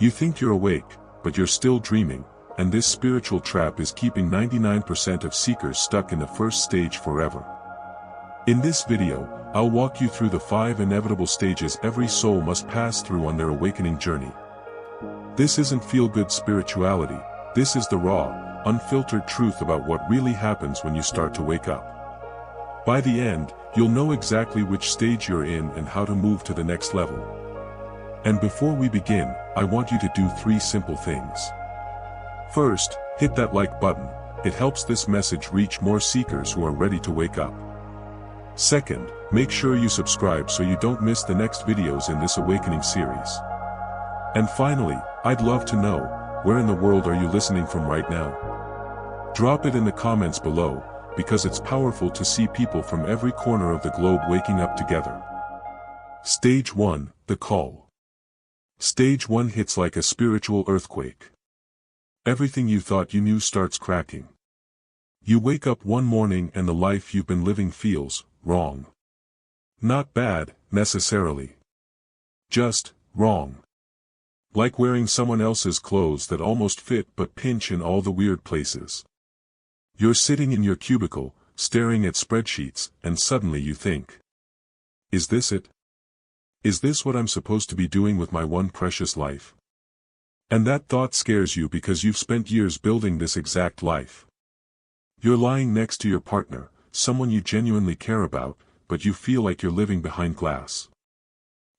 You think you're awake, but you're still dreaming, and this spiritual trap is keeping 99% of seekers stuck in the first stage forever. In this video, I'll walk you through the 5 inevitable stages every soul must pass through on their awakening journey. This isn't feel-good spirituality, this is the raw, unfiltered truth about what really happens when you start to wake up. By the end, you'll know exactly which stage you're in and how to move to the next level. And before we begin, I want you to do 3 simple things. First, hit that like button, it helps this message reach more seekers who are ready to wake up. Second, make sure you subscribe so you don't miss the next videos in this awakening series. And finally, I'd love to know, where in the world are you listening from right now? Drop it in the comments below, because it's powerful to see people from every corner of the globe waking up together. Stage 1, the call. Stage 1 hits like a spiritual earthquake. Everything you thought you knew starts cracking. You wake up one morning and the life you've been living feels wrong. Not bad, necessarily. Just wrong. Like wearing someone else's clothes that almost fit but pinch in all the weird places. You're sitting in your cubicle, staring at spreadsheets, and suddenly you think, is this it? Is this what I'm supposed to be doing with my one precious life? And that thought scares you because you've spent years building this exact life. You're lying next to your partner, someone you genuinely care about, but you feel like you're living behind glass.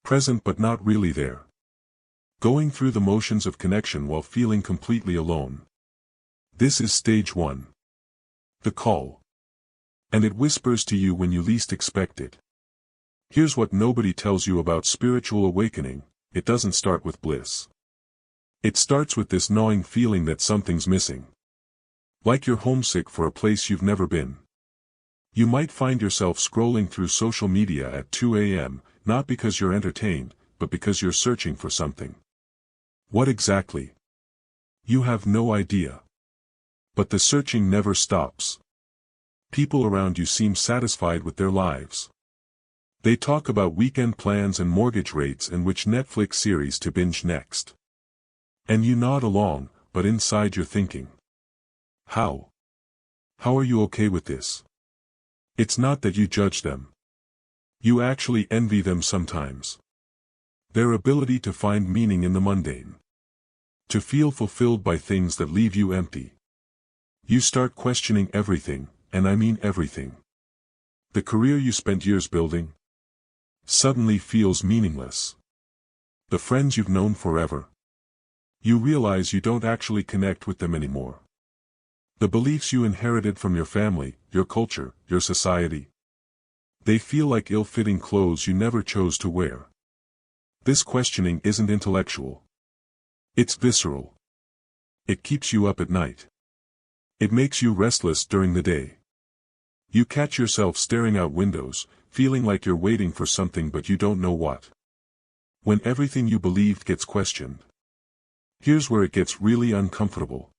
Present but not really there. Going through the motions of connection while feeling completely alone. This is stage 1. The call. And it whispers to you when you least expect it. Here's what nobody tells you about spiritual awakening: it doesn't start with bliss. It starts with this gnawing feeling that something's missing. Like you're homesick for a place you've never been. You might find yourself scrolling through social media at 2 a.m., not because you're entertained, but because you're searching for something. What exactly? You have no idea. But the searching never stops. People around you seem satisfied with their lives. They talk about weekend plans and mortgage rates and which Netflix series to binge next. And you nod along, but inside you're thinking, how? How are you okay with this? It's not that you judge them. You actually envy them sometimes. Their ability to find meaning in the mundane. To feel fulfilled by things that leave you empty. You start questioning everything, and I mean everything. The career you spent years building suddenly feels meaningless. The friends you've known forever. You realize you don't actually connect with them anymore. The beliefs you inherited from your family, your culture, your society. They feel like ill-fitting clothes you never chose to wear. This questioning isn't intellectual. It's visceral. It keeps you up at night. It makes you restless during the day. You catch yourself staring out windows, feeling like you're waiting for something but you don't know what. When everything you believed gets questioned. Here's where it gets really uncomfortable.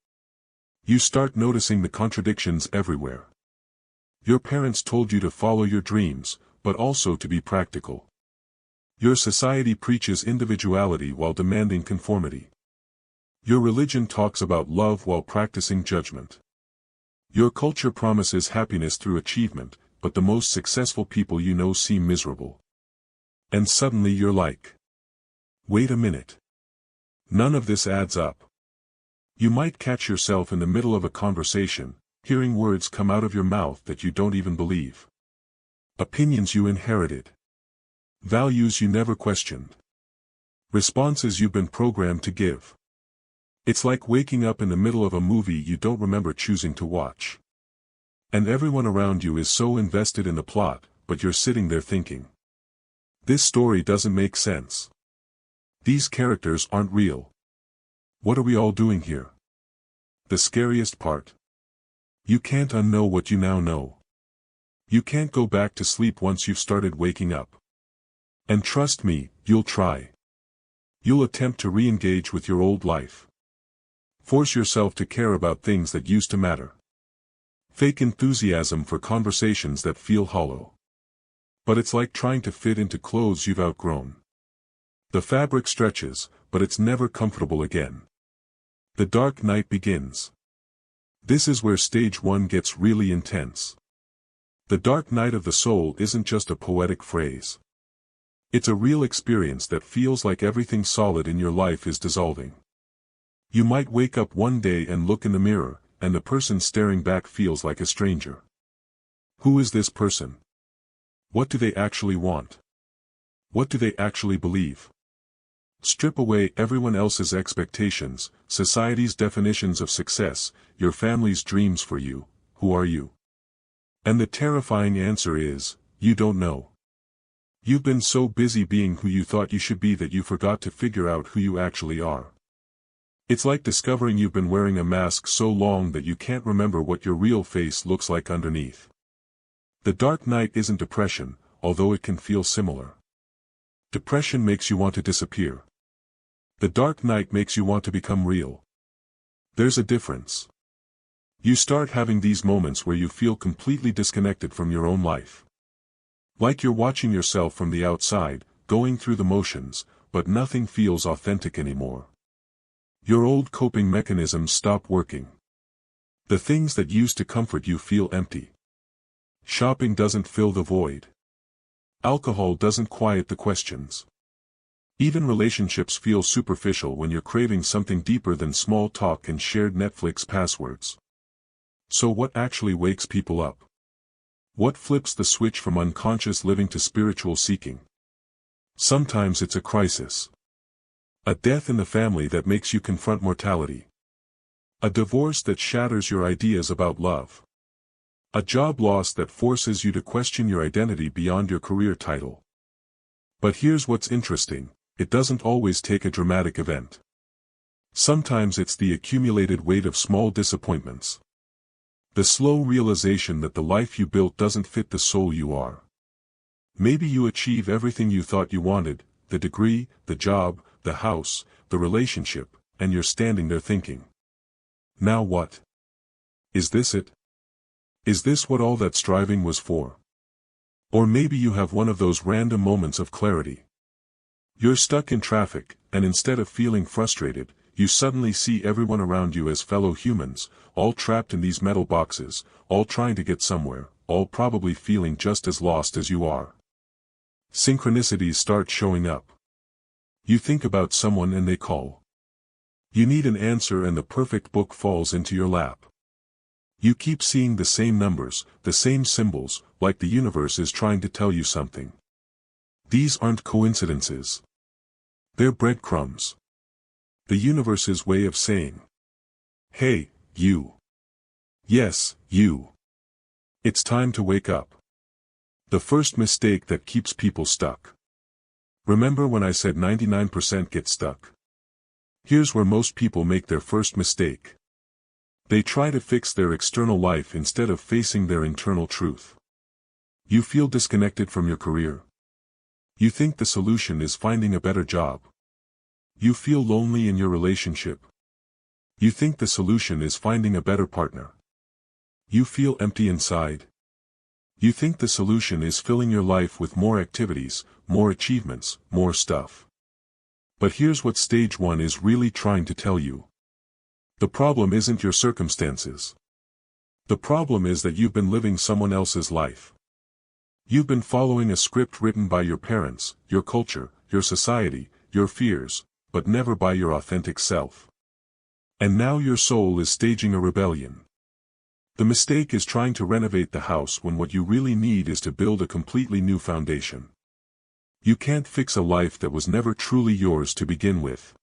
You start noticing the contradictions everywhere. Your parents told you to follow your dreams, but also to be practical. Your society preaches individuality while demanding conformity. Your religion talks about love while practicing judgment. Your culture promises happiness through achievement, but the most successful people you know seem miserable. And suddenly you're like, wait a minute. None of this adds up. You might catch yourself in the middle of a conversation, hearing words come out of your mouth that you don't even believe. Opinions you inherited. Values you never questioned. Responses you've been programmed to give. It's like waking up in the middle of a movie you don't remember choosing to watch. And everyone around you is so invested in the plot, but you're sitting there thinking, this story doesn't make sense. These characters aren't real. What are we all doing here? The scariest part. You can't unknow what you now know. You can't go back to sleep once you've started waking up. And trust me, you'll try. You'll attempt to re-engage with your old life. Force yourself to care about things that used to matter. Fake enthusiasm for conversations that feel hollow. But it's like trying to fit into clothes you've outgrown. The fabric stretches, but it's never comfortable again. The dark night begins. This is where stage 1 gets really intense. The dark night of the soul isn't just a poetic phrase. It's a real experience that feels like everything solid in your life is dissolving. You might wake up one day and look in the mirror, and the person staring back feels like a stranger. Who is this person? What do they actually want? What do they actually believe? Strip away everyone else's expectations, society's definitions of success, your family's dreams for you. Who are you? And the terrifying answer is, you don't know. You've been so busy being who you thought you should be that you forgot to figure out who you actually are. It's like discovering you've been wearing a mask so long that you can't remember what your real face looks like underneath. The dark night isn't depression, although it can feel similar. Depression makes you want to disappear. The dark night makes you want to become real. There's a difference. You start having these moments where you feel completely disconnected from your own life. Like you're watching yourself from the outside, going through the motions, but nothing feels authentic anymore. Your old coping mechanisms stop working. The things that used to comfort you feel empty. Shopping doesn't fill the void. Alcohol doesn't quiet the questions. Even relationships feel superficial when you're craving something deeper than small talk and shared Netflix passwords. So what actually wakes people up? What flips the switch from unconscious living to spiritual seeking? Sometimes it's a crisis. A death in the family that makes you confront mortality. A divorce that shatters your ideas about love. A job loss that forces you to question your identity beyond your career title. But here's what's interesting, it doesn't always take a dramatic event. Sometimes it's the accumulated weight of small disappointments. The slow realization that the life you built doesn't fit the soul you are. Maybe you achieve everything you thought you wanted, the degree, the job, the house, the relationship, and you're standing there thinking. Now what? Is this it? Is this what all that striving was for? Or maybe you have one of those random moments of clarity. You're stuck in traffic, and instead of feeling frustrated, you suddenly see everyone around you as fellow humans, all trapped in these metal boxes, all trying to get somewhere, all probably feeling just as lost as you are. Synchronicities start showing up. You think about someone and they call. You need an answer and the perfect book falls into your lap. You keep seeing the same numbers, the same symbols, like the universe is trying to tell you something. These aren't coincidences. They're breadcrumbs. The universe's way of saying, hey, you. Yes, you. It's time to wake up. The first mistake that keeps people stuck. Remember when I said 99% get stuck? Here's where most people make their first mistake. They try to fix their external life instead of facing their internal truth. You feel disconnected from your career. You think the solution is finding a better job. You feel lonely in your relationship. You think the solution is finding a better partner. You feel empty inside. You think the solution is filling your life with more activities, more achievements, more stuff. But here's what stage 1 is really trying to tell you. The problem isn't your circumstances. The problem is that you've been living someone else's life. You've been following a script written by your parents, your culture, your society, your fears, but never by your authentic self. And now your soul is staging a rebellion. The mistake is trying to renovate the house when what you really need is to build a completely new foundation. You can't fix a life that was never truly yours to begin with.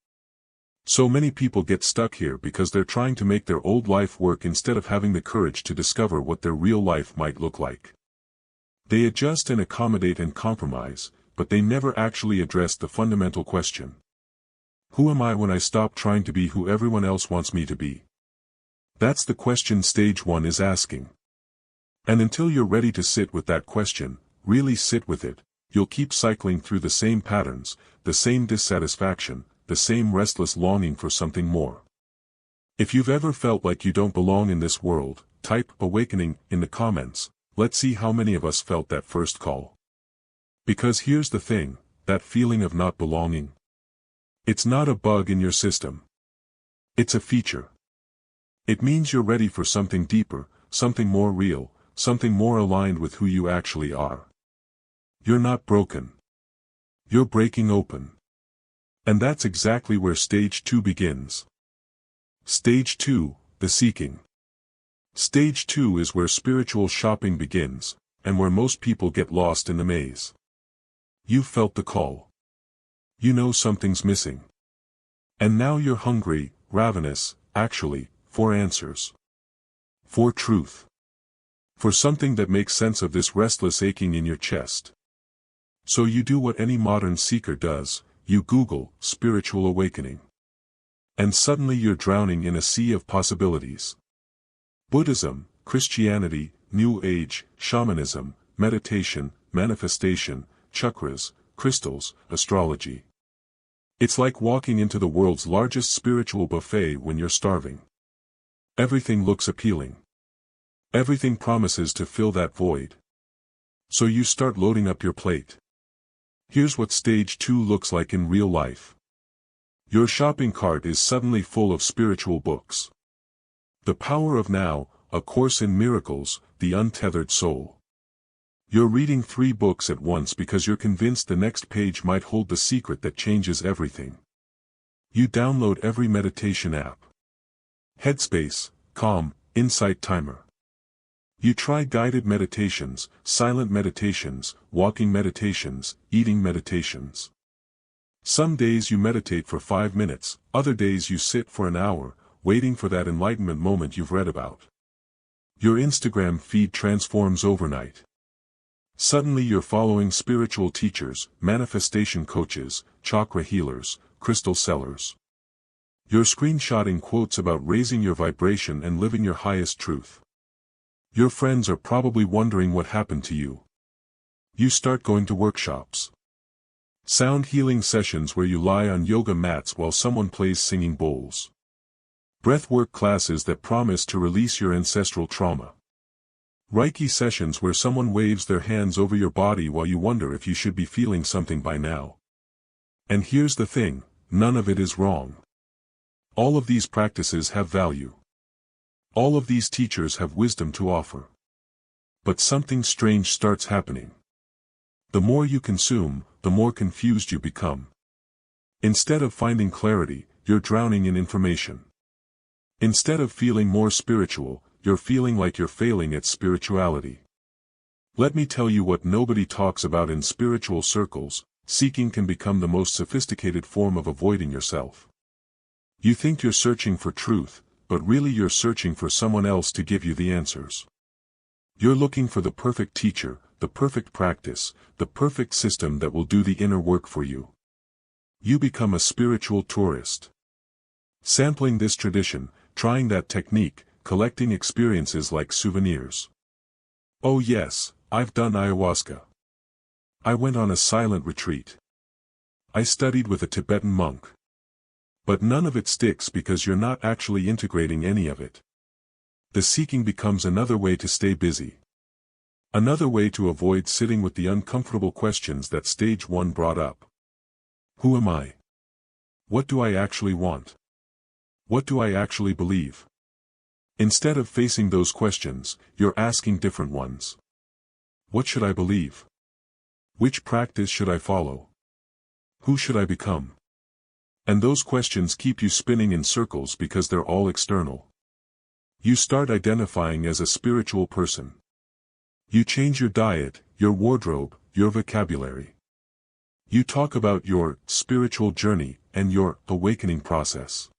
So many people get stuck here because they're trying to make their old life work instead of having the courage to discover what their real life might look like. They adjust and accommodate and compromise, but they never actually address the fundamental question. Who am I when I stop trying to be who everyone else wants me to be? That's the question stage 1 is asking. And until you're ready to sit with that question, really sit with it, you'll keep cycling through the same patterns, the same dissatisfaction, the same restless longing for something more. If you've ever felt like you don't belong in this world, type awakening in the comments. Let's see how many of us felt that first call. Because here's the thing, that feeling of not belonging, It's not a bug in your system. It's a feature. It means you're ready for something deeper, something more real, something more aligned with who you actually are. You're not broken. You're breaking open. And that's exactly where stage 2 begins. Stage 2, the seeking. Stage 2 is where spiritual shopping begins, and where most people get lost in the maze. You've felt the call. You know something's missing. And now you're hungry, ravenous, actually, for answers. For truth. For something that makes sense of this restless aching in your chest. So you do what any modern seeker does, you Google, spiritual awakening. And suddenly you're drowning in a sea of possibilities. Buddhism, Christianity, New Age, shamanism, meditation, manifestation, chakras, crystals, astrology. It's like walking into the world's largest spiritual buffet when you're starving. Everything looks appealing. Everything promises to fill that void. So you start loading up your plate. Here's what stage 2 looks like in real life. Your shopping cart is suddenly full of spiritual books. The Power of Now, A Course in Miracles, The Untethered Soul. You're reading 3 books at once because you're convinced the next page might hold the secret that changes everything. You download every meditation app. Headspace, Calm, Insight Timer. You try guided meditations, silent meditations, walking meditations, eating meditations. Some days you meditate for 5 minutes, other days you sit for an hour, waiting for that enlightenment moment you've read about. Your Instagram feed transforms overnight. Suddenly you're following spiritual teachers, manifestation coaches, chakra healers, crystal sellers. You're screenshotting quotes about raising your vibration and living your highest truth. Your friends are probably wondering what happened to you. You start going to workshops. Sound healing sessions where you lie on yoga mats while someone plays singing bowls. Breathwork classes that promise to release your ancestral trauma. Reiki sessions where someone waves their hands over your body while you wonder if you should be feeling something by now. And here's the thing, none of it is wrong. All of these practices have value. All of these teachers have wisdom to offer. But something strange starts happening. The more you consume, the more confused you become. Instead of finding clarity, you're drowning in information. Instead of feeling more spiritual, you're feeling like you're failing at spirituality. Let me tell you what nobody talks about in spiritual circles: seeking can become the most sophisticated form of avoiding yourself. You think you're searching for truth, but really you're searching for someone else to give you the answers. You're looking for the perfect teacher, the perfect practice, the perfect system that will do the inner work for you. You become a spiritual tourist. Sampling this tradition, trying that technique, collecting experiences like souvenirs. Oh yes, I've done ayahuasca. I went on a silent retreat. I studied with a Tibetan monk. But none of it sticks because you're not actually integrating any of it. The seeking becomes another way to stay busy. Another way to avoid sitting with the uncomfortable questions that stage 1 brought up. Who am I? What do I actually want? What do I actually believe? Instead of facing those questions, you're asking different ones. What should I believe? Which practice should I follow? Who should I become? And those questions keep you spinning in circles because they're all external. You start identifying as a spiritual person. You change your diet, your wardrobe, your vocabulary. You talk about your spiritual journey and your awakening process.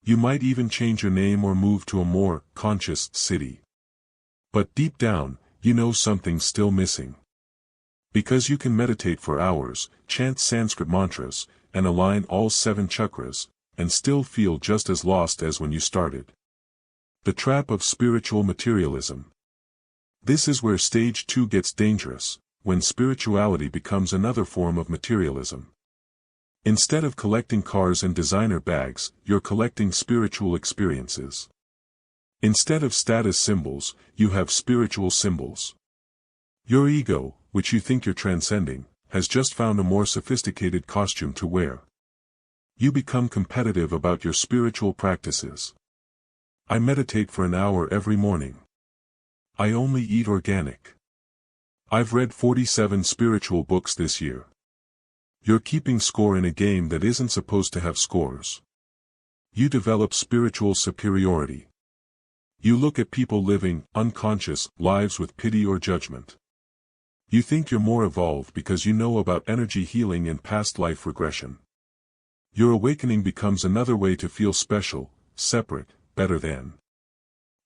You might even change your name or move to a more conscious city. But deep down, you know something's still missing. Because you can meditate for hours, chant Sanskrit mantras, and align all 7 chakras, and still feel just as lost as when you started. The trap of spiritual materialism. This is where stage 2 gets dangerous, when spirituality becomes another form of materialism. Instead of collecting cars and designer bags, you're collecting spiritual experiences. Instead of status symbols, you have spiritual symbols. Your ego, which you think you're transcending, has just found a more sophisticated costume to wear. You become competitive about your spiritual practices. I meditate for an hour every morning. I only eat organic. I've read 47 spiritual books this year. You're keeping score in a game that isn't supposed to have scores. You develop spiritual superiority. You look at people living unconscious lives with pity or judgment. You think you're more evolved because you know about energy healing and past life regression. Your awakening becomes another way to feel special, separate, better than.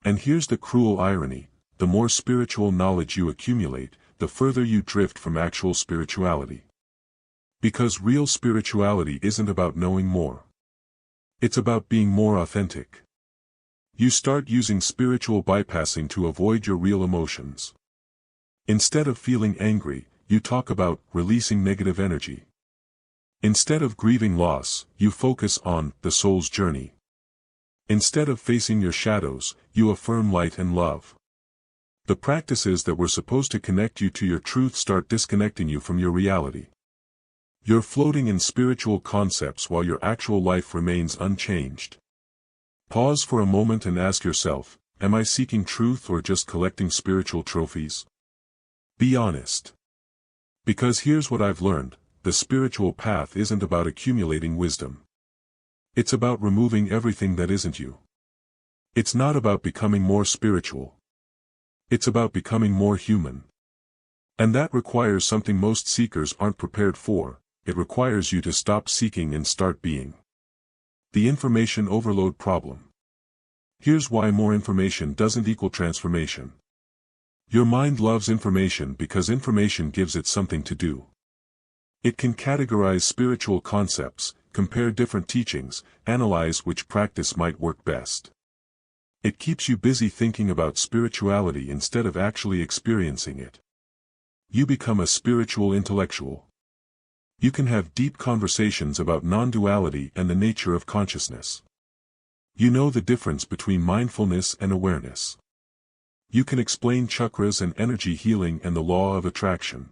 And here's the cruel irony: the more spiritual knowledge you accumulate, the further you drift from actual spirituality. Because real spirituality isn't about knowing more. It's about being more authentic. You start using spiritual bypassing to avoid your real emotions. Instead of feeling angry, you talk about releasing negative energy. Instead of grieving loss, you focus on the soul's journey. Instead of facing your shadows, you affirm light and love. The practices that were supposed to connect you to your truth start disconnecting you from your reality. You're floating in spiritual concepts while your actual life remains unchanged. Pause for a moment and ask yourself, am I seeking truth or just collecting spiritual trophies? Be honest. Because here's what I've learned: the spiritual path isn't about accumulating wisdom. It's about removing everything that isn't you. It's not about becoming more spiritual. It's about becoming more human. And that requires something most seekers aren't prepared for. It requires you to stop seeking and start being. The information overload problem. Here's why more information doesn't equal transformation. Your mind loves information because information gives it something to do. It can categorize spiritual concepts, compare different teachings, analyze which practice might work best. It keeps you busy thinking about spirituality instead of actually experiencing it. You become a spiritual intellectual. You can have deep conversations about non-duality and the nature of consciousness. You know the difference between mindfulness and awareness. You can explain chakras and energy healing and the law of attraction.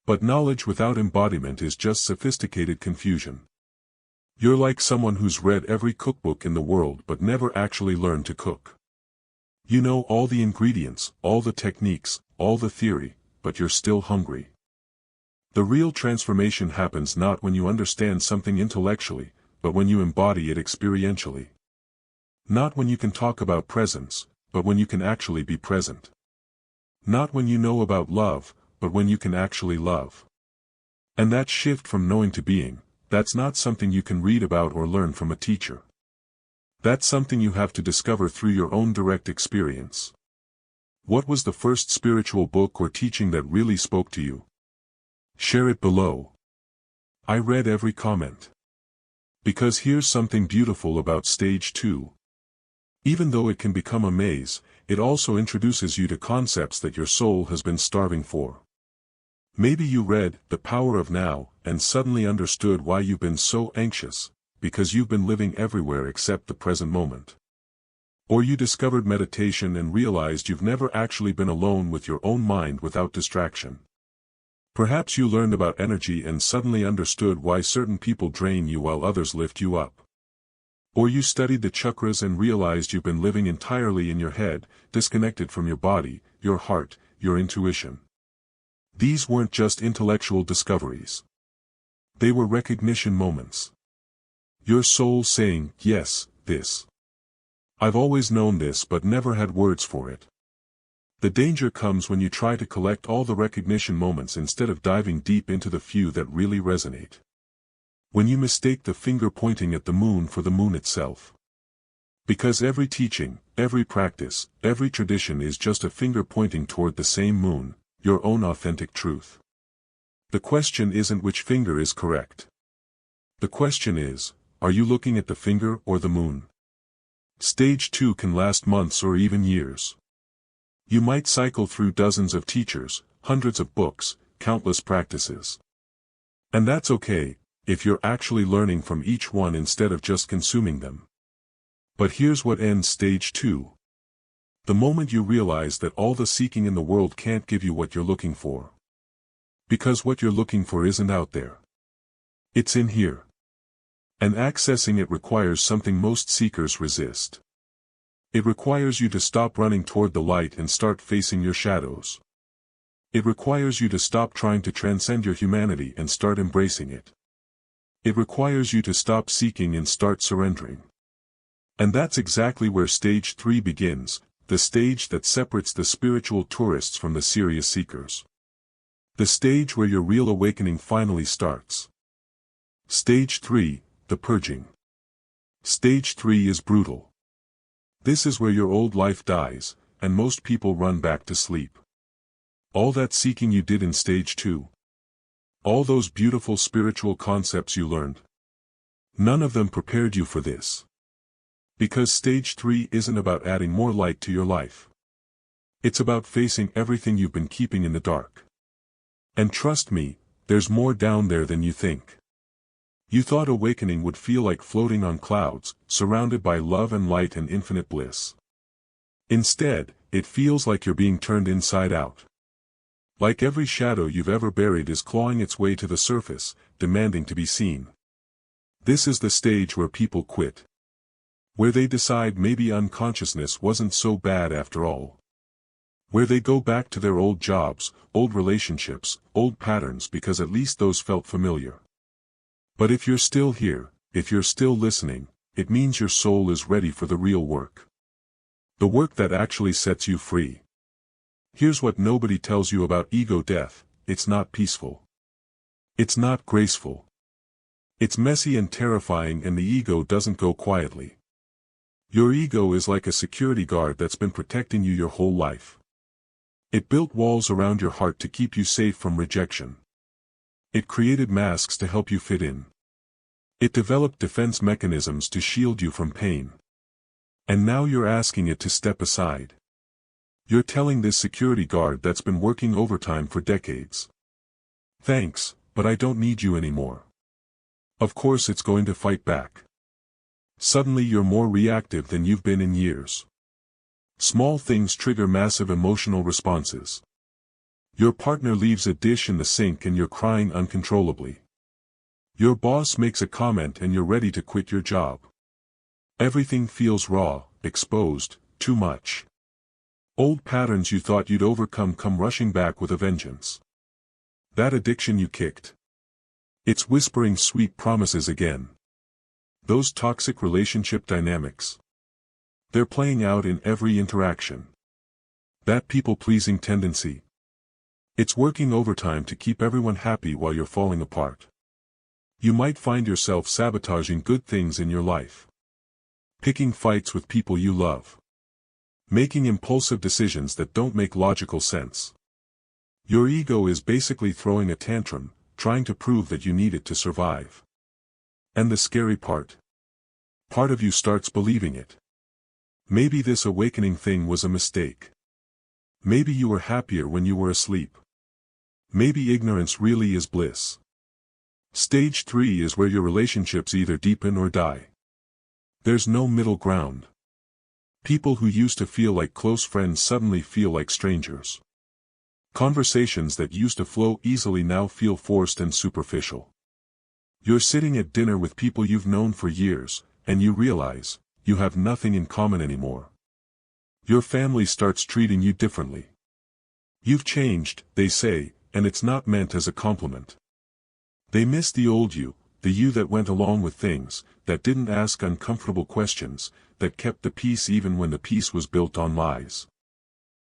But knowledge without embodiment is just sophisticated confusion. You're like someone who's read every cookbook in the world but never actually learned to cook. You know all the ingredients, all the techniques, all the theory, but you're still hungry. The real transformation happens not when you understand something intellectually, but when you embody it experientially. Not when you can talk about presence, but when you can actually be present. Not when you know about love, but when you can actually love. And that shift from knowing to being, that's not something you can read about or learn from a teacher. That's something you have to discover through your own direct experience. What was the first spiritual book or teaching that really spoke to you? Share it below. I read every comment. Because here's something beautiful about stage 2. Even though it can become a maze, it also introduces you to concepts that your soul has been starving for. Maybe you read The Power of Now and suddenly understood why you've been so anxious, because you've been living everywhere except the present moment. Or you discovered meditation and realized you've never actually been alone with your own mind without distraction. Perhaps you learned about energy and suddenly understood why certain people drain you while others lift you up. Or you studied the chakras and realized you've been living entirely in your head, disconnected from your body, your heart, your intuition. These weren't just intellectual discoveries. They were recognition moments. Your soul saying, yes, this. I've always known this but never had words for it. The danger comes when you try to collect all the recognition moments instead of diving deep into the few that really resonate. When you mistake the finger pointing at the moon for the moon itself. Because every teaching, every practice, every tradition is just a finger pointing toward the same moon, your own authentic truth. The question isn't which finger is correct. The question is, are you looking at the finger or the moon? Stage 2 can last months or even years. You might cycle through dozens of teachers, hundreds of books, countless practices. And that's okay, if you're actually learning from each one instead of just consuming them. But here's what ends stage 2. The moment you realize that all the seeking in the world can't give you what you're looking for. Because what you're looking for isn't out there. It's in here. And accessing it requires something most seekers resist. It requires you to stop running toward the light and start facing your shadows. It requires you to stop trying to transcend your humanity and start embracing it. It requires you to stop seeking and start surrendering. And that's exactly where stage 3 begins, the stage that separates the spiritual tourists from the serious seekers. The stage where your real awakening finally starts. Stage 3, the purging. Stage 3 is brutal. This is where your old life dies, and most people run back to sleep. All that seeking you did in stage 2. All those beautiful spiritual concepts you learned. None of them prepared you for this. Because stage 3 isn't about adding more light to your life. It's about facing everything you've been keeping in the dark. And trust me, there's more down there than you think. You thought awakening would feel like floating on clouds, surrounded by love and light and infinite bliss. Instead, it feels like you're being turned inside out. Like every shadow you've ever buried is clawing its way to the surface, demanding to be seen. This is the stage where people quit. Where they decide maybe unconsciousness wasn't so bad after all. Where they go back to their old jobs, old relationships, old patterns because at least those felt familiar. But if you're still here, if you're still listening, it means your soul is ready for the real work. The work that actually sets you free. Here's what nobody tells you about ego death: it's not peaceful. It's not graceful. It's messy and terrifying, and the ego doesn't go quietly. Your ego is like a security guard that's been protecting you your whole life. It built walls around your heart to keep you safe from rejection. It created masks to help you fit in. It developed defense mechanisms to shield you from pain. And now you're asking it to step aside. You're telling this security guard that's been working overtime for decades, "Thanks, but I don't need you anymore." Of course it's going to fight back. Suddenly you're more reactive than you've been in years. Small things trigger massive emotional responses. Your partner leaves a dish in the sink and you're crying uncontrollably. Your boss makes a comment and you're ready to quit your job. Everything feels raw, exposed, too much. Old patterns you thought you'd overcome come rushing back with a vengeance. That addiction you kicked. It's whispering sweet promises again. Those toxic relationship dynamics. They're playing out in every interaction. That people-pleasing tendency. It's working overtime to keep everyone happy while you're falling apart. You might find yourself sabotaging good things in your life. Picking fights with people you love. Making impulsive decisions that don't make logical sense. Your ego is basically throwing a tantrum, trying to prove that you need it to survive. And the scary part. Part of you starts believing it. Maybe this awakening thing was a mistake. Maybe you were happier when you were asleep. Maybe ignorance really is bliss. Stage 3 is where your relationships either deepen or die. There's no middle ground. People who used to feel like close friends suddenly feel like strangers. Conversations that used to flow easily now feel forced and superficial. You're sitting at dinner with people you've known for years, and you realize you have nothing in common anymore. Your family starts treating you differently. You've changed, they say, and it's not meant as a compliment. They miss the old you, the you that went along with things, that didn't ask uncomfortable questions, that kept the peace even when the peace was built on lies.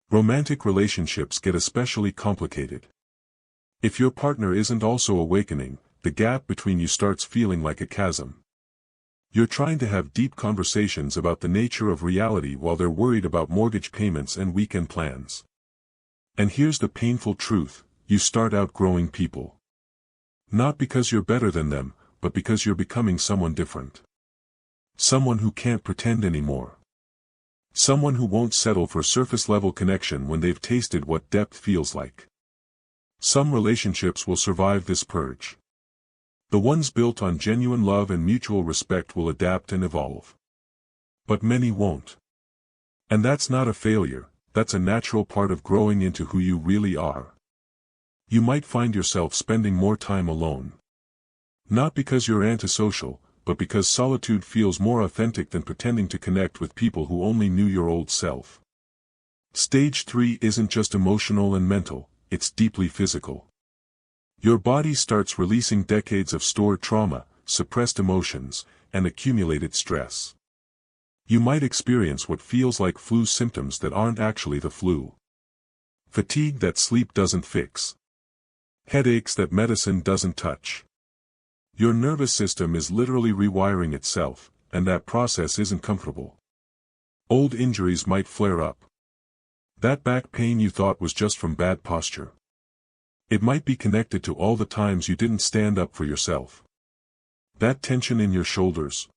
Romantic relationships get especially complicated. If your partner isn't also awakening, the gap between you starts feeling like a chasm. You're trying to have deep conversations about the nature of reality while they're worried about mortgage payments and weekend plans. And here's the painful truth: you start outgrowing people. Not because you're better than them, but because you're becoming someone different. Someone who can't pretend anymore. Someone who won't settle for surface-level connection when they've tasted what depth feels like. Some relationships will survive this purge. The ones built on genuine love and mutual respect will adapt and evolve. But many won't. And that's not a failure, that's a natural part of growing into who you really are. You might find yourself spending more time alone. Not because you're antisocial, but because solitude feels more authentic than pretending to connect with people who only knew your old self. Stage 3 isn't just emotional and mental, it's deeply physical. Your body starts releasing decades of stored trauma, suppressed emotions, and accumulated stress. You might experience what feels like flu symptoms that aren't actually the flu. Fatigue that sleep doesn't fix. Headaches that medicine doesn't touch. Your nervous system is literally rewiring itself, and that process isn't comfortable. Old injuries might flare up. That back pain you thought was just from bad posture. It might be connected to all the times you didn't stand up for yourself. That tension in your shoulders.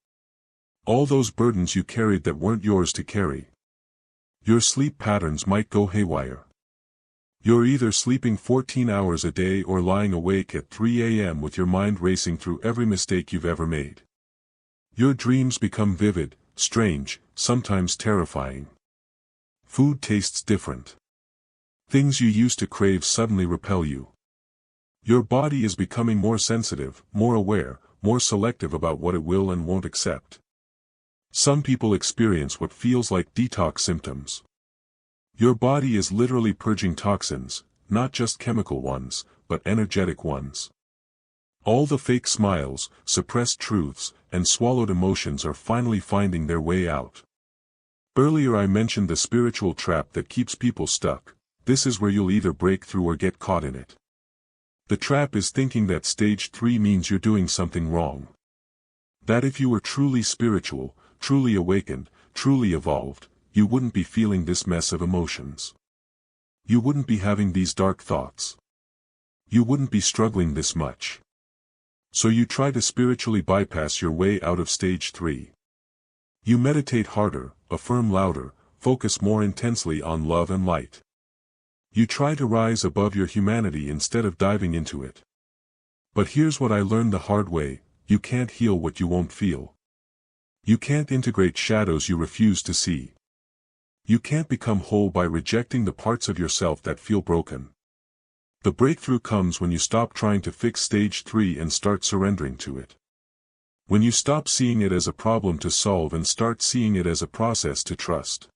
All those burdens you carried that weren't yours to carry. Your sleep patterns might go haywire. You're either sleeping 14 hours a day or lying awake at 3 a.m. with your mind racing through every mistake you've ever made. Your dreams become vivid, strange, sometimes terrifying. Food tastes different. Things you used to crave suddenly repel you. Your body is becoming more sensitive, more aware, more selective about what it will and won't accept. Some people experience what feels like detox symptoms. Your body is literally purging toxins, not just chemical ones, but energetic ones. All the fake smiles, suppressed truths, and swallowed emotions are finally finding their way out. Earlier I mentioned the spiritual trap that keeps people stuck. This is where you'll either break through or get caught in it. The trap is thinking that stage 3 means you're doing something wrong. That if you were truly spiritual, truly awakened, truly evolved, you wouldn't be feeling this mess of emotions. You wouldn't be having these dark thoughts. You wouldn't be struggling this much. So you try to spiritually bypass your way out of stage 3. You meditate harder, affirm louder, focus more intensely on love and light. You try to rise above your humanity instead of diving into it. But here's what I learned the hard way: you can't heal what you won't feel. You can't integrate shadows you refuse to see. You can't become whole by rejecting the parts of yourself that feel broken. The breakthrough comes when you stop trying to fix stage 3 and start surrendering to it. When you stop seeing it as a problem to solve and start seeing it as a process to trust.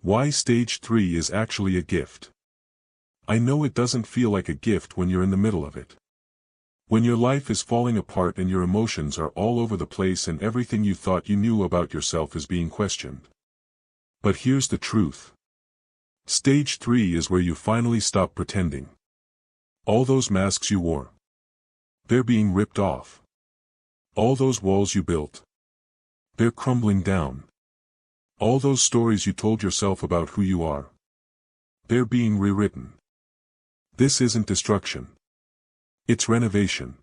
Why stage 3 is actually a gift. I know it doesn't feel like a gift when you're in the middle of it. When your life is falling apart and your emotions are all over the place and everything you thought you knew about yourself is being questioned. But here's the truth. Stage 3 is where you finally stop pretending. All those masks you wore. They're being ripped off. All those walls you built. They're crumbling down. All those stories you told yourself about who you are. They're being rewritten. This isn't destruction. It's renovation.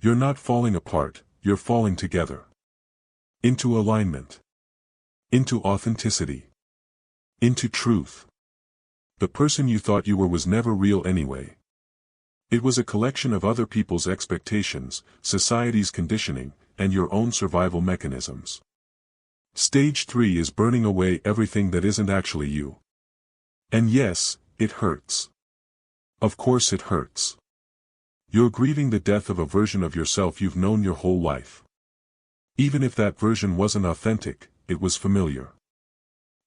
You're not falling apart, you're falling together. Into alignment. Into authenticity. Into truth. The person you thought you were was never real anyway. It was a collection of other people's expectations, society's conditioning, and your own survival mechanisms. Stage 3 is burning away everything that isn't actually you. And yes, it hurts. Of course it hurts. You're grieving the death of a version of yourself you've known your whole life. Even if that version wasn't authentic, it was familiar.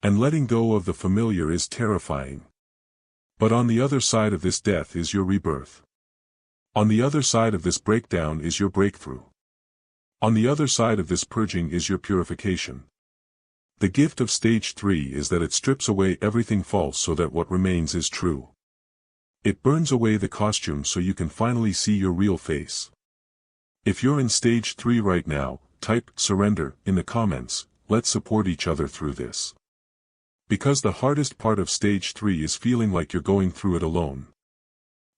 And letting go of the familiar is terrifying. But on the other side of this death is your rebirth. On the other side of this breakdown is your breakthrough. On the other side of this purging is your purification. The gift of stage 3 is that it strips away everything false so that what remains is true. It burns away the costume so you can finally see your real face. If you're in stage 3 right now, type "surrender" in the comments. Let's support each other through this. Because the hardest part of stage 3 is feeling like you're going through it alone.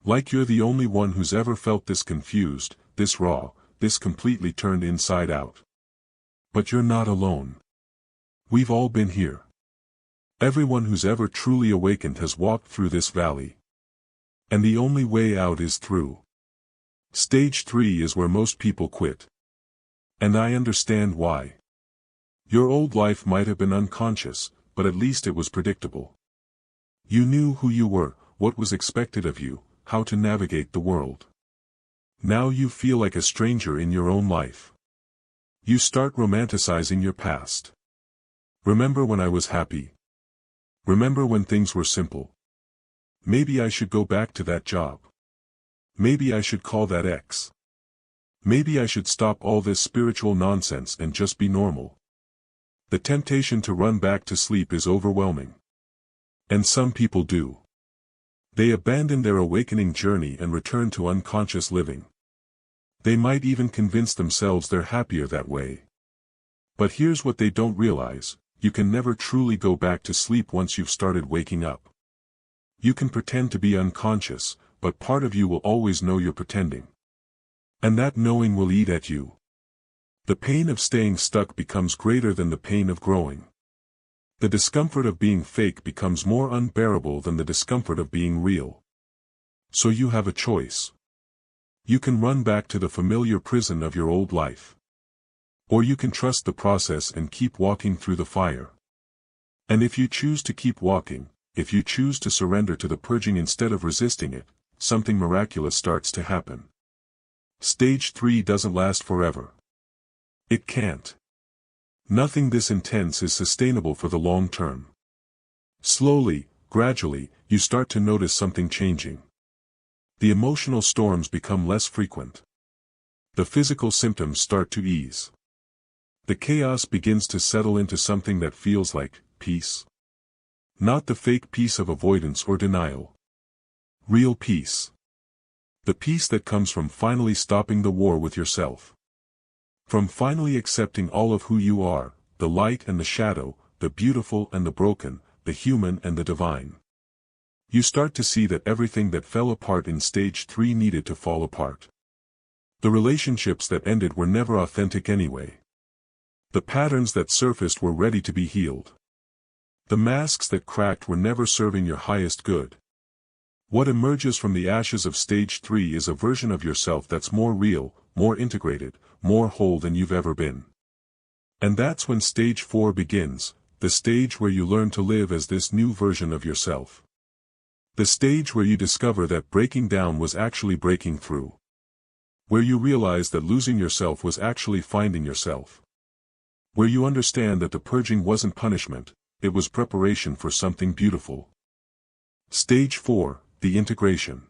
Like you're the only one who's ever felt this confused, this raw, this completely turned inside out. But you're not alone. We've all been here. Everyone who's ever truly awakened has walked through this valley. And the only way out is through. Stage 3 is where most people quit. And I understand why. Your old life might have been unconscious, but at least it was predictable. You knew who you were, what was expected of you, how to navigate the world. Now you feel like a stranger in your own life. You start romanticizing your past. Remember when I was happy? Remember when things were simple? Maybe I should go back to that job. Maybe I should call that ex. Maybe I should stop all this spiritual nonsense and just be normal. The temptation to run back to sleep is overwhelming. And some people do. They abandon their awakening journey and return to unconscious living. They might even convince themselves they're happier that way. But here's what they don't realize: you can never truly go back to sleep once you've started waking up. You can pretend to be unconscious, but part of you will always know you're pretending. And that knowing will eat at you. The pain of staying stuck becomes greater than the pain of growing. The discomfort of being fake becomes more unbearable than the discomfort of being real. So you have a choice. You can run back to the familiar prison of your old life. Or you can trust the process and keep walking through the fire. And if you choose to keep walking, if you choose to surrender to the purging instead of resisting it, something miraculous starts to happen. Stage 3 doesn't last forever. It can't. Nothing this intense is sustainable for the long term. Slowly, gradually, you start to notice something changing. The emotional storms become less frequent. The physical symptoms start to ease. The chaos begins to settle into something that feels like peace. Not the fake peace of avoidance or denial. Real peace. The peace that comes from finally stopping the war with yourself. From finally accepting all of who you are, the light and the shadow, the beautiful and the broken, the human and the divine. You start to see that everything that fell apart in stage 3 needed to fall apart. The relationships that ended were never authentic anyway. The patterns that surfaced were ready to be healed. The masks that cracked were never serving your highest good. What emerges from the ashes of stage 3 is a version of yourself that's more real, more integrated, more whole than you've ever been. And that's when stage 4 begins, the stage where you learn to live as this new version of yourself. The stage where you discover that breaking down was actually breaking through. Where you realize that losing yourself was actually finding yourself. Where you understand that the purging wasn't punishment, it was preparation for something beautiful. Stage 4, the integration.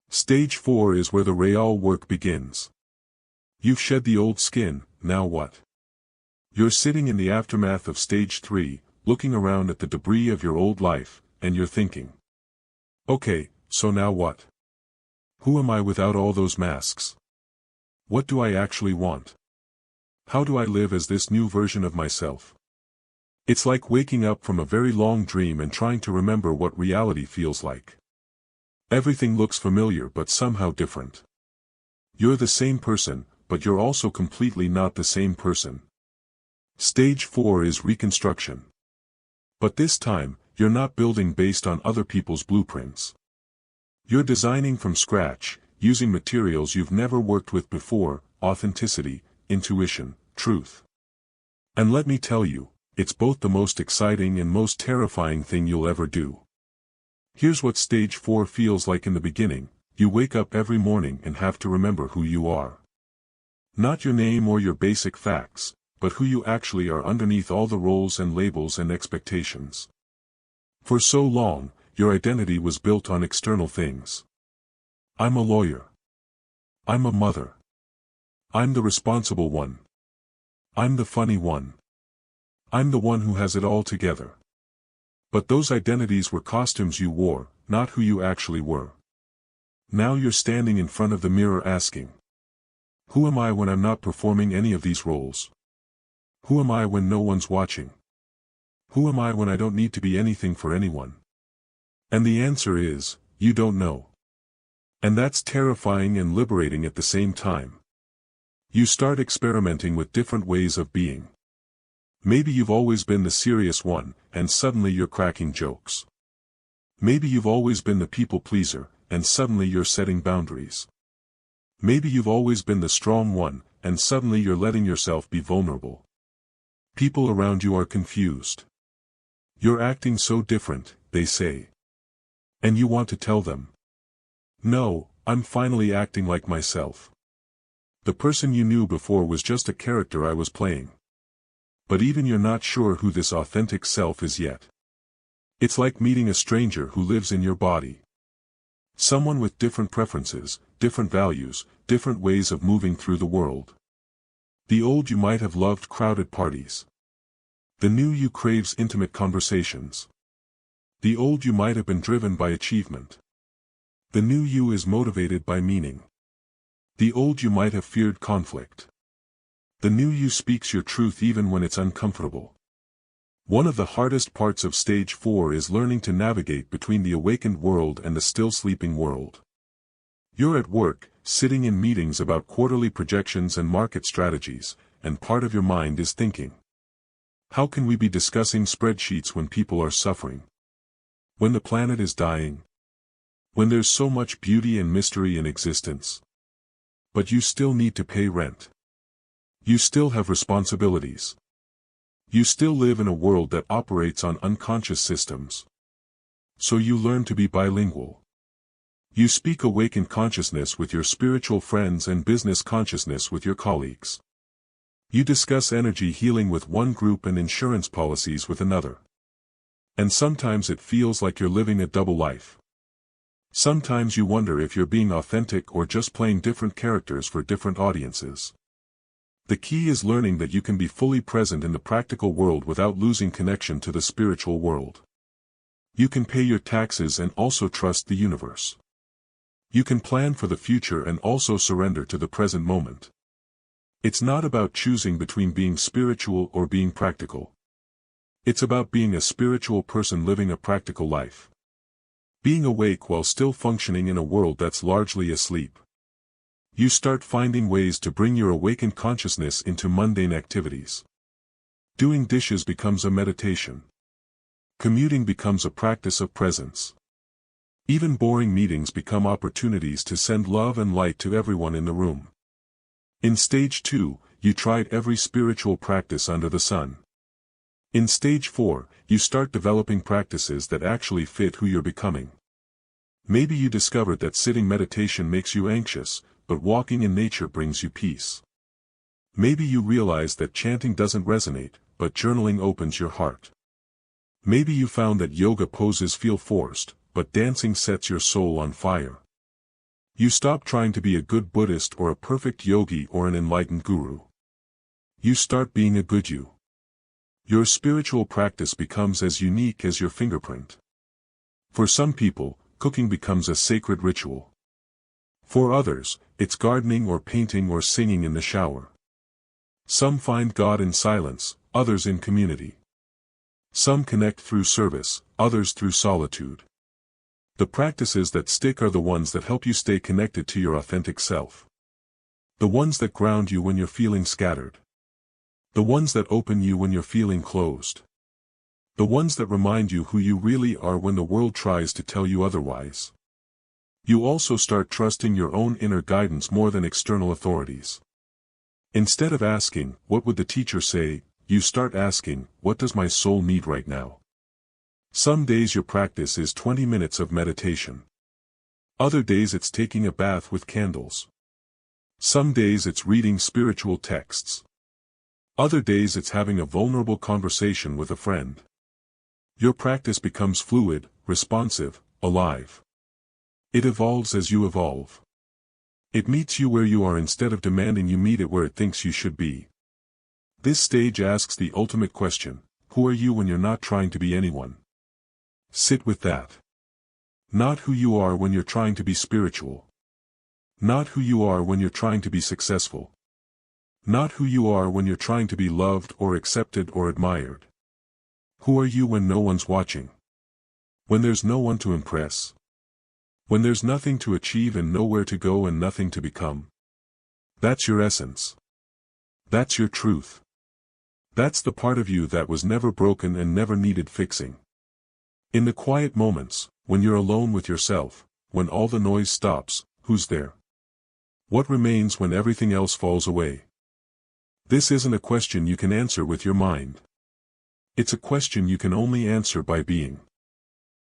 Stage 4 is where the real work begins. You've shed the old skin, now what? You're sitting in the aftermath of stage 3, looking around at the debris of your old life, and you're thinking. Okay, so now what? Who am I without all those masks? What do I actually want? How do I live as this new version of myself? It's like waking up from a very long dream and trying to remember what reality feels like. Everything looks familiar but somehow different. You're the same person, but you're also completely not the same person. Stage 4 is reconstruction. But this time, you're not building based on other people's blueprints. You're designing from scratch, using materials you've never worked with before: authenticity, intuition, truth. And let me tell you, it's both the most exciting and most terrifying thing you'll ever do. Here's what stage 4 feels like in the beginning: you wake up every morning and have to remember who you are. Not your name or your basic facts, but who you actually are underneath all the roles and labels and expectations. For so long, your identity was built on external things. I'm a lawyer. I'm a mother. I'm the responsible one. I'm the funny one. I'm the one who has it all together. But those identities were costumes you wore, not who you actually were. Now you're standing in front of the mirror asking, who am I when I'm not performing any of these roles? Who am I when no one's watching? Who am I when I don't need to be anything for anyone? And the answer is, you don't know. And that's terrifying and liberating at the same time. You start experimenting with different ways of being. Maybe you've always been the serious one, and suddenly you're cracking jokes. Maybe you've always been the people pleaser, and suddenly you're setting boundaries. Maybe you've always been the strong one, and suddenly you're letting yourself be vulnerable. People around you are confused. You're acting so different, they say. And you want to tell them, no, I'm finally acting like myself. The person you knew before was just a character I was playing. But even you're not sure who this authentic self is yet. It's like meeting a stranger who lives in your body. Someone with different preferences, different values, different ways of moving through the world. The old you might have loved crowded parties. The new you craves intimate conversations. The old you might have been driven by achievement. The new you is motivated by meaning. The old you might have feared conflict. The new you speaks your truth even when it's uncomfortable. One of the hardest parts of stage 4 is learning to navigate between the awakened world and the still sleeping world. You're at work, sitting in meetings about quarterly projections and market strategies, and part of your mind is thinking, how can we be discussing spreadsheets when people are suffering? When the planet is dying? When there's so much beauty and mystery in existence? But you still need to pay rent. You still have responsibilities. You still live in a world that operates on unconscious systems. So you learn to be bilingual. You speak awakened consciousness with your spiritual friends and business consciousness with your colleagues. You discuss energy healing with one group and insurance policies with another. And sometimes it feels like you're living a double life. Sometimes you wonder if you're being authentic or just playing different characters for different audiences. The key is learning that you can be fully present in the practical world without losing connection to the spiritual world. You can pay your taxes and also trust the universe. You can plan for the future and also surrender to the present moment. It's not about choosing between being spiritual or being practical. It's about being a spiritual person living a practical life. Being awake while still functioning in a world that's largely asleep. You start finding ways to bring your awakened consciousness into mundane activities. Doing dishes becomes a meditation. Commuting becomes a practice of presence. Even boring meetings become opportunities to send love and light to everyone in the room. In stage 2, you tried every spiritual practice under the sun. In stage 4, you start developing practices that actually fit who you're becoming. Maybe you discovered that sitting meditation makes you anxious, but walking in nature brings you peace. Maybe you realize that chanting doesn't resonate, but journaling opens your heart. Maybe you found that yoga poses feel forced, but dancing sets your soul on fire. You stop trying to be a good Buddhist or a perfect yogi or an enlightened guru. You start being a good you. Your spiritual practice becomes as unique as your fingerprint. For some people, cooking becomes a sacred ritual. For others, it's gardening or painting or singing in the shower. Some find God in silence, others in community. Some connect through service, others through solitude. The practices that stick are the ones that help you stay connected to your authentic self. The ones that ground you when you're feeling scattered. The ones that open you when you're feeling closed. The ones that remind you who you really are when the world tries to tell you otherwise. You also start trusting your own inner guidance more than external authorities. Instead of asking, "What would the teacher say?" you start asking, "What does my soul need right now?" Some days your practice is 20 minutes of meditation. Other days it's taking a bath with candles. Some days it's reading spiritual texts. Other days it's having a vulnerable conversation with a friend. Your practice becomes fluid, responsive, alive. It evolves as you evolve. It meets you where you are instead of demanding you meet it where it thinks you should be. This stage asks the ultimate question: who are you when you're not trying to be anyone? Sit with that. Not who you are when you're trying to be spiritual. Not who you are when you're trying to be successful. Not who you are when you're trying to be loved or accepted or admired. Who are you when no one's watching? When there's no one to impress? When there's nothing to achieve and nowhere to go and nothing to become? That's your essence. That's your truth. That's the part of you that was never broken and never needed fixing. In the quiet moments, when you're alone with yourself, when all the noise stops, who's there? What remains when everything else falls away? This isn't a question you can answer with your mind. It's a question you can only answer by being.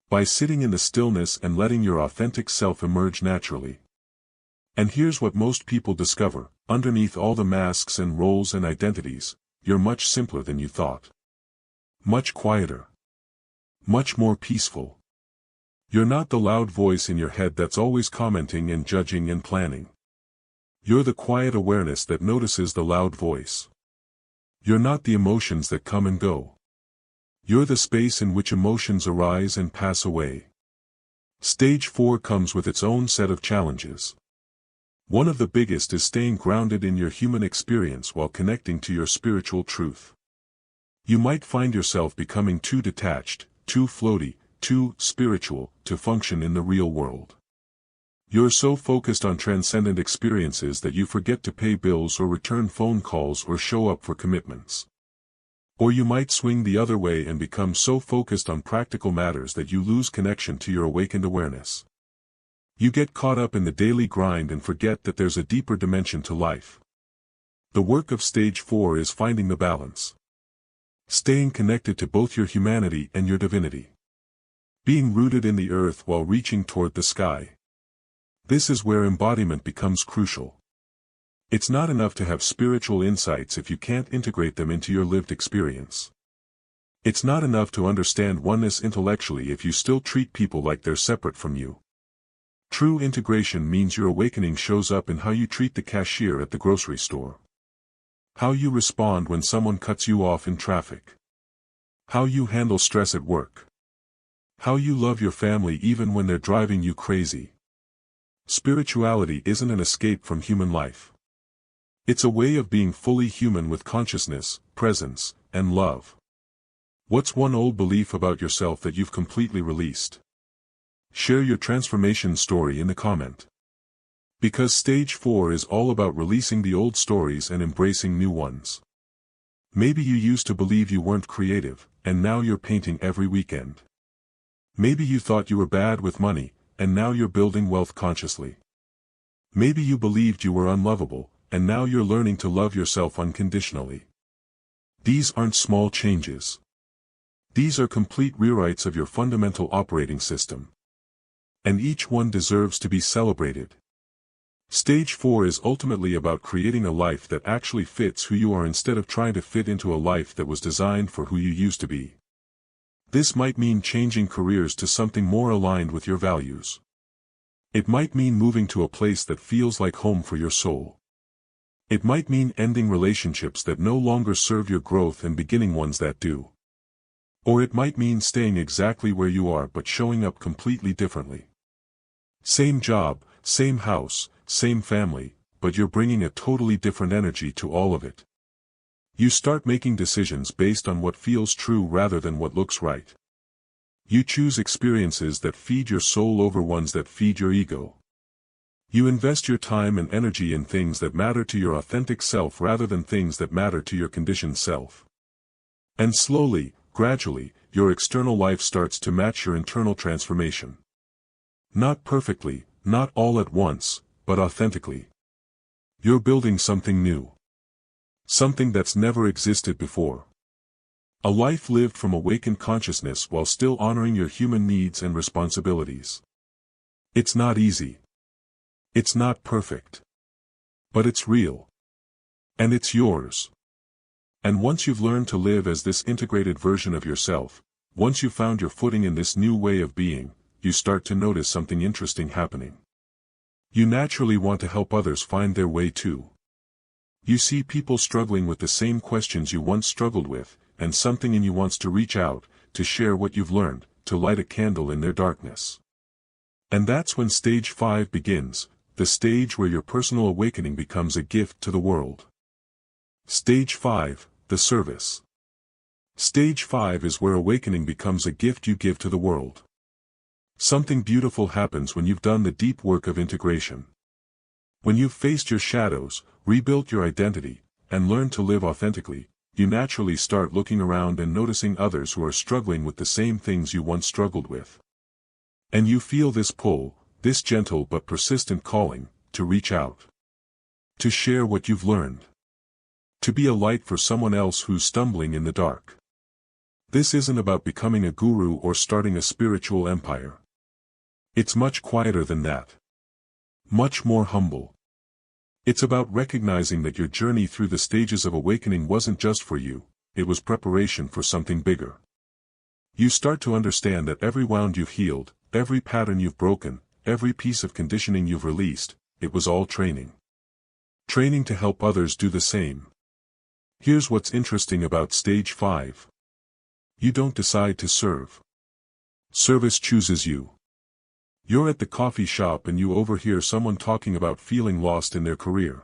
By sitting in the stillness and letting your authentic self emerge naturally. And here's what most people discover: underneath all the masks and roles and identities, you're much simpler than you thought. Much quieter. Much more peaceful. You're not the loud voice in your head that's always commenting and judging and planning. You're the quiet awareness that notices the loud voice. You're not the emotions that come and go. You're the space in which emotions arise and pass away. Stage 4 comes with its own set of challenges. One of the biggest is staying grounded in your human experience while connecting to your spiritual truth. You might find yourself becoming too detached, too floaty, too spiritual to function in the real world. You're so focused on transcendent experiences that you forget to pay bills or return phone calls or show up for commitments. Or you might swing the other way and become so focused on practical matters that you lose connection to your awakened awareness. You get caught up in the daily grind and forget that there's a deeper dimension to life. The work of stage 4 is finding the balance. Staying connected to both your humanity and your divinity. Being rooted in the earth while reaching toward the sky. This is where embodiment becomes crucial. It's not enough to have spiritual insights if you can't integrate them into your lived experience. It's not enough to understand oneness intellectually if you still treat people like they're separate from you. True integration means your awakening shows up in how you treat the cashier at the grocery store. How you respond when someone cuts you off in traffic. How you handle stress at work. How you love your family even when they're driving you crazy. Spirituality isn't an escape from human life. It's a way of being fully human with consciousness, presence, and love. What's one old belief about yourself that you've completely released? Share your transformation story in the comment. Because stage 4 is all about releasing the old stories and embracing new ones. Maybe you used to believe you weren't creative, and now you're painting every weekend. Maybe you thought you were bad with money, and now you're building wealth consciously. Maybe you believed you were unlovable, and now you're learning to love yourself unconditionally. These aren't small changes. These are complete rewrites of your fundamental operating system. And each one deserves to be celebrated. Stage 4 is ultimately about creating a life that actually fits who you are instead of trying to fit into a life that was designed for who you used to be. This might mean changing careers to something more aligned with your values. It might mean moving to a place that feels like home for your soul. It might mean ending relationships that no longer serve your growth and beginning ones that do. Or it might mean staying exactly where you are but showing up completely differently. Same job, same house, same family, but you're bringing a totally different energy to all of it. You start making decisions based on what feels true rather than what looks right. You choose experiences that feed your soul over ones that feed your ego. You invest your time and energy in things that matter to your authentic self rather than things that matter to your conditioned self. And slowly, gradually, your external life starts to match your internal transformation. Not perfectly, not all at once, but authentically. You're building something new. Something that's never existed before. A life lived from awakened consciousness while still honoring your human needs and responsibilities. It's not easy. It's not perfect. But it's real. And it's yours. And once you've learned to live as this integrated version of yourself, once you've found your footing in this new way of being, you start to notice something interesting happening. You naturally want to help others find their way too. You see people struggling with the same questions you once struggled with, and something in you wants to reach out, to share what you've learned, to light a candle in their darkness. And that's when stage 5 begins, the stage where your personal awakening becomes a gift to the world. Stage 5, the service. Stage 5 is where awakening becomes a gift you give to the world. Something beautiful happens when you've done the deep work of integration. When you've faced your shadows, rebuilt your identity, and learned to live authentically, you naturally start looking around and noticing others who are struggling with the same things you once struggled with. And you feel this pull, this gentle but persistent calling, to reach out. To share what you've learned. To be a light for someone else who's stumbling in the dark. This isn't about becoming a guru or starting a spiritual empire. It's much quieter than that. much more humble. It's about recognizing that your journey through the stages of awakening wasn't just for you, it was preparation for something bigger. You start to understand that every wound you've healed, every pattern you've broken, every piece of conditioning you've released, it was all training. Training to help others do the same. Here's what's interesting about stage 5. You don't decide to serve. Service chooses you. You're at the coffee shop and you overhear someone talking about feeling lost in their career.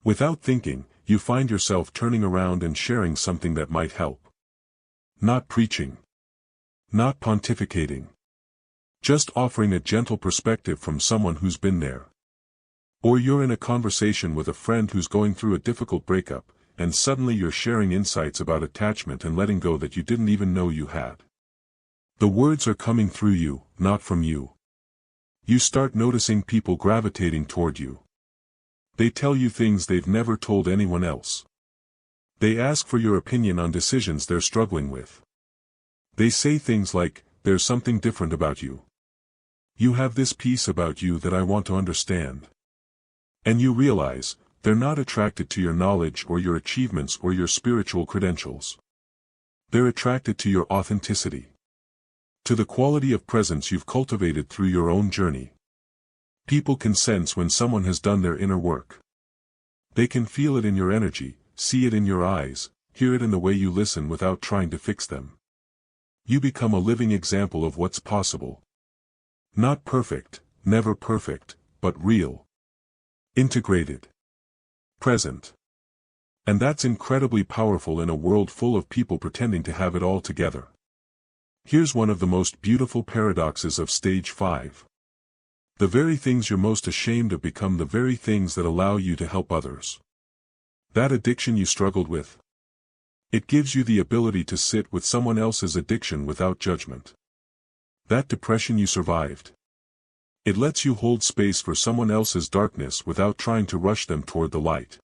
Without thinking, you find yourself turning around and sharing something that might help. Not preaching. Not pontificating. Just offering a gentle perspective from someone who's been there. Or you're in a conversation with a friend who's going through a difficult breakup, and suddenly you're sharing insights about attachment and letting go that you didn't even know you had. The words are coming through you, not from you. You start noticing people gravitating toward you. They tell you things they've never told anyone else. They ask for your opinion on decisions they're struggling with. They say things like, "There's something different about you. You have this piece about you that I want to understand." And you realize, they're not attracted to your knowledge or your achievements or your spiritual credentials. They're attracted to your authenticity. To the quality of presence you've cultivated through your own journey. People can sense when someone has done their inner work. They can feel it in your energy, see it in your eyes, hear it in the way you listen without trying to fix them. You become a living example of what's possible. Not perfect, never perfect, but real. Integrated. Present. And that's incredibly powerful in a world full of people pretending to have it all together. Here's one of the most beautiful paradoxes of stage 5. The very things you're most ashamed of become the very things that allow you to help others. That addiction you struggled with. It gives you the ability to sit with someone else's addiction without judgment. That depression you survived. It lets you hold space for someone else's darkness without trying to rush them toward the light.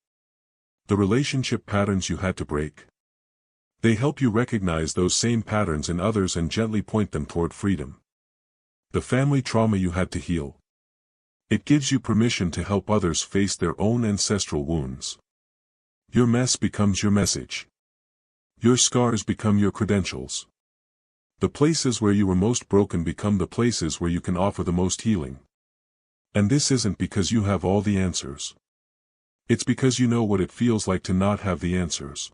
The relationship patterns you had to break. They help you recognize those same patterns in others and gently point them toward freedom. The family trauma you had to heal. It gives you permission to help others face their own ancestral wounds. Your mess becomes your message. Your scars become your credentials. The places where you were most broken become the places where you can offer the most healing. And this isn't because you have all the answers. It's because you know what it feels like to not have the answers.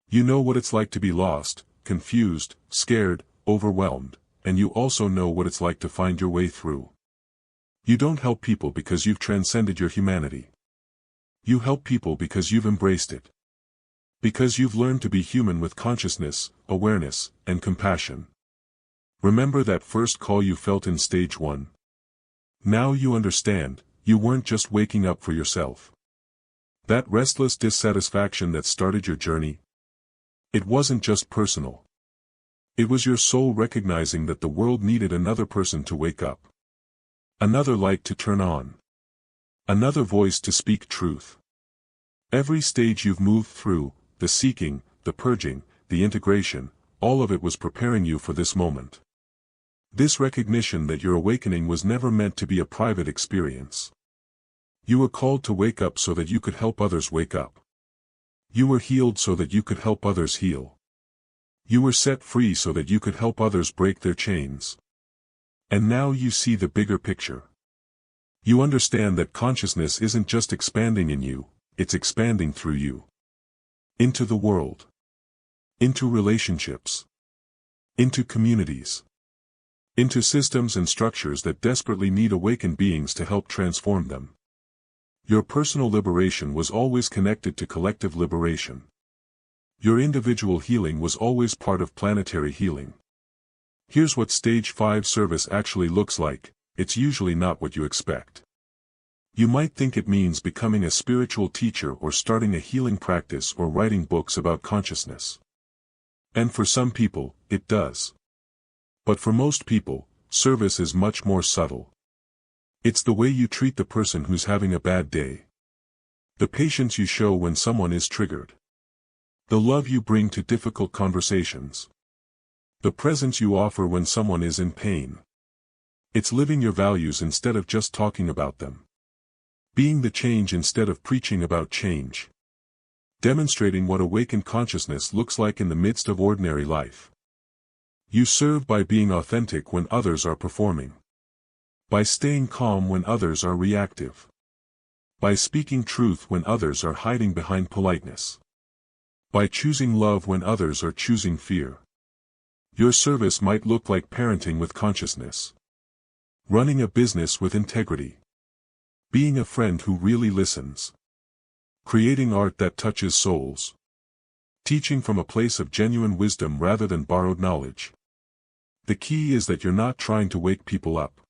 You know what it's like to be lost, confused, scared, overwhelmed, and you also know what it's like to find your way through. You don't help people because you've transcended your humanity. You help people because you've embraced it. Because you've learned to be human with consciousness, awareness, and compassion. Remember that first call you felt in stage 1? Now you understand, you weren't just waking up for yourself. That restless dissatisfaction that started your journey? It wasn't just personal. It was your soul recognizing that the world needed another person to wake up. Another light to turn on. Another voice to speak truth. Every stage you've moved through, the seeking, the purging, the integration, all of it was preparing you for this moment. This recognition that your awakening was never meant to be a private experience. You were called to wake up so that you could help others wake up. You were healed so that you could help others heal. You were set free so that you could help others break their chains. And now you see the bigger picture. You understand that consciousness isn't just expanding in you, it's expanding through you. Into the world. Into relationships. Into communities. Into systems and structures that desperately need awakened beings to help transform them. Your personal liberation was always connected to collective liberation. Your individual healing was always part of planetary healing. Here's what stage 5 service actually looks like. It's usually not what you expect. You might think it means becoming a spiritual teacher or starting a healing practice or writing books about consciousness. And for some people, it does. But for most people, service is much more subtle. It's the way you treat the person who's having a bad day. The patience you show when someone is triggered. The love you bring to difficult conversations. The presence you offer when someone is in pain. It's living your values instead of just talking about them. Being the change instead of preaching about change. Demonstrating what awakened consciousness looks like in the midst of ordinary life. You serve by being authentic when others are performing. By staying calm when others are reactive. By speaking truth when others are hiding behind politeness. By choosing love when others are choosing fear. Your service might look like parenting with consciousness. Running a business with integrity. Being a friend who really listens. Creating art that touches souls. Teaching from a place of genuine wisdom rather than borrowed knowledge. The key is that you're not trying to wake people up.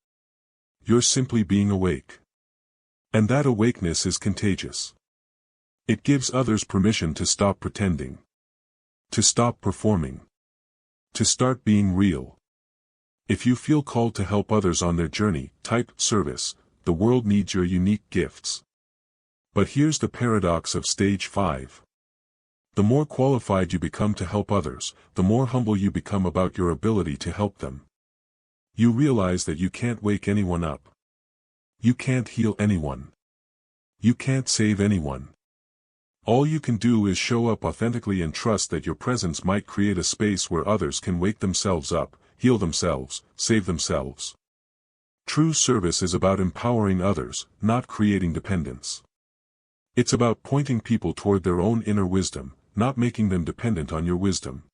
You're simply being awake. And that awakeness is contagious. It gives others permission to stop pretending. To stop performing. To start being real. If you feel called to help others on their journey, type service. The world needs your unique gifts. But here's the paradox of stage 5. The more qualified you become to help others, the more humble you become about your ability to help them. You realize that you can't wake anyone up. You can't heal anyone. You can't save anyone. All you can do is show up authentically and trust that your presence might create a space where others can wake themselves up, heal themselves, save themselves. True service is about empowering others, not creating dependence. It's about pointing people toward their own inner wisdom, not making them dependent on your wisdom.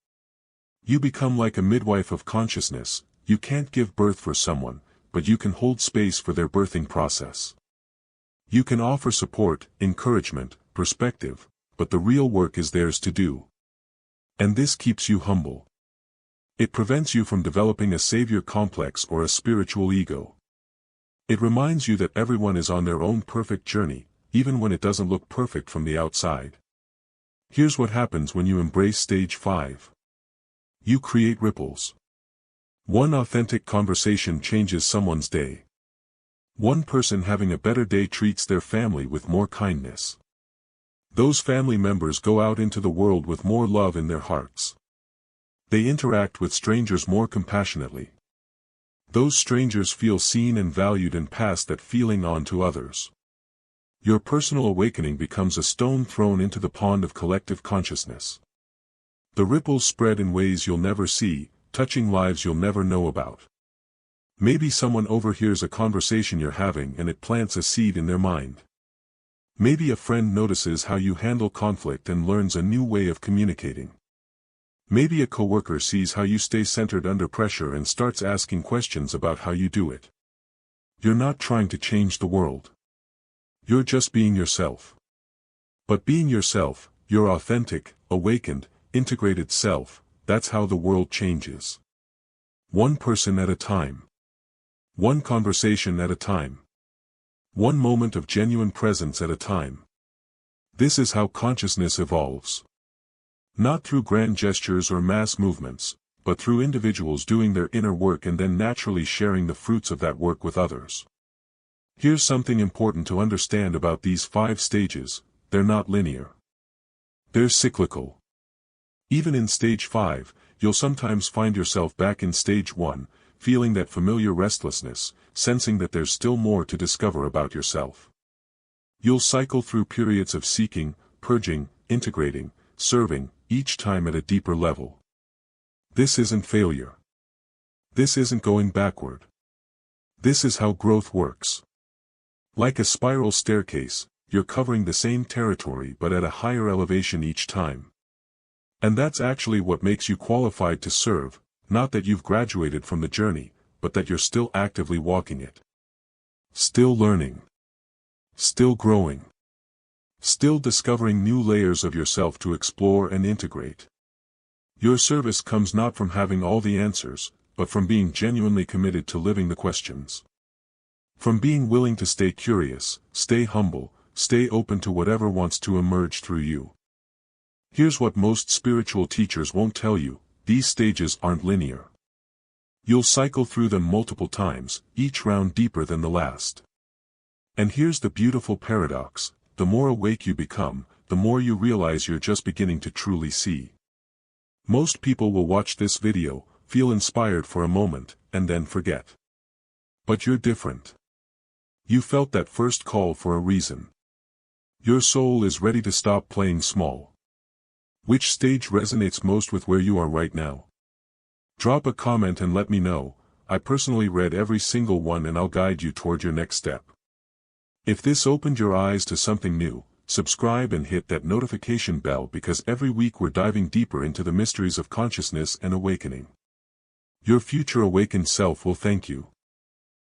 You become like a midwife of consciousness. You can't give birth for someone, but you can hold space for their birthing process. You can offer support, encouragement, perspective, but the real work is theirs to do. And this keeps you humble. It prevents you from developing a savior complex or a spiritual ego. It reminds you that everyone is on their own perfect journey, even when it doesn't look perfect from the outside. Here's what happens when you embrace stage 5. You create ripples. One authentic conversation changes someone's day. One person having a better day treats their family with more kindness. Those family members go out into the world with more love in their hearts. They interact with strangers more compassionately. Those strangers feel seen and valued and pass that feeling on to others. Your personal awakening becomes a stone thrown into the pond of collective consciousness. The ripples spread in ways you'll never see, touching lives you'll never know about. Maybe someone overhears a conversation you're having and it plants a seed in their mind. Maybe a friend notices how you handle conflict and learns a new way of communicating. Maybe a coworker sees how you stay centered under pressure and starts asking questions about how you do it. You're not trying to change the world. You're just being yourself. But being yourself, your authentic, awakened, integrated self, that's how the world changes. One person at a time. One conversation at a time. One moment of genuine presence at a time. This is how consciousness evolves. Not through grand gestures or mass movements, but through individuals doing their inner work and then naturally sharing the fruits of that work with others. Here's something important to understand about these 5 stages: they're not linear. They're cyclical. Even in stage 5, you'll sometimes find yourself back in stage 1, feeling that familiar restlessness, sensing that there's still more to discover about yourself. You'll cycle through periods of seeking, purging, integrating, serving, each time at a deeper level. This isn't failure. This isn't going backward. This is how growth works. Like a spiral staircase, you're covering the same territory but at a higher elevation each time. And that's actually what makes you qualified to serve, not that you've graduated from the journey, but that you're still actively walking it. Still learning. Still growing. Still discovering new layers of yourself to explore and integrate. Your service comes not from having all the answers, but from being genuinely committed to living the questions. From being willing to stay curious, stay humble, stay open to whatever wants to emerge through you. Here's what most spiritual teachers won't tell you: these stages aren't linear. You'll cycle through them multiple times, each round deeper than the last. And here's the beautiful paradox: the more awake you become, the more you realize you're just beginning to truly see. Most people will watch this video, feel inspired for a moment, and then forget. But you're different. You felt that first call for a reason. Your soul is ready to stop playing small. Which stage resonates most with where you are right now? Drop a comment and let me know. I personally read every single one and I'll guide you toward your next step. If this opened your eyes to something new, subscribe and hit that notification bell because every week we're diving deeper into the mysteries of consciousness and awakening. Your future awakened self will thank you.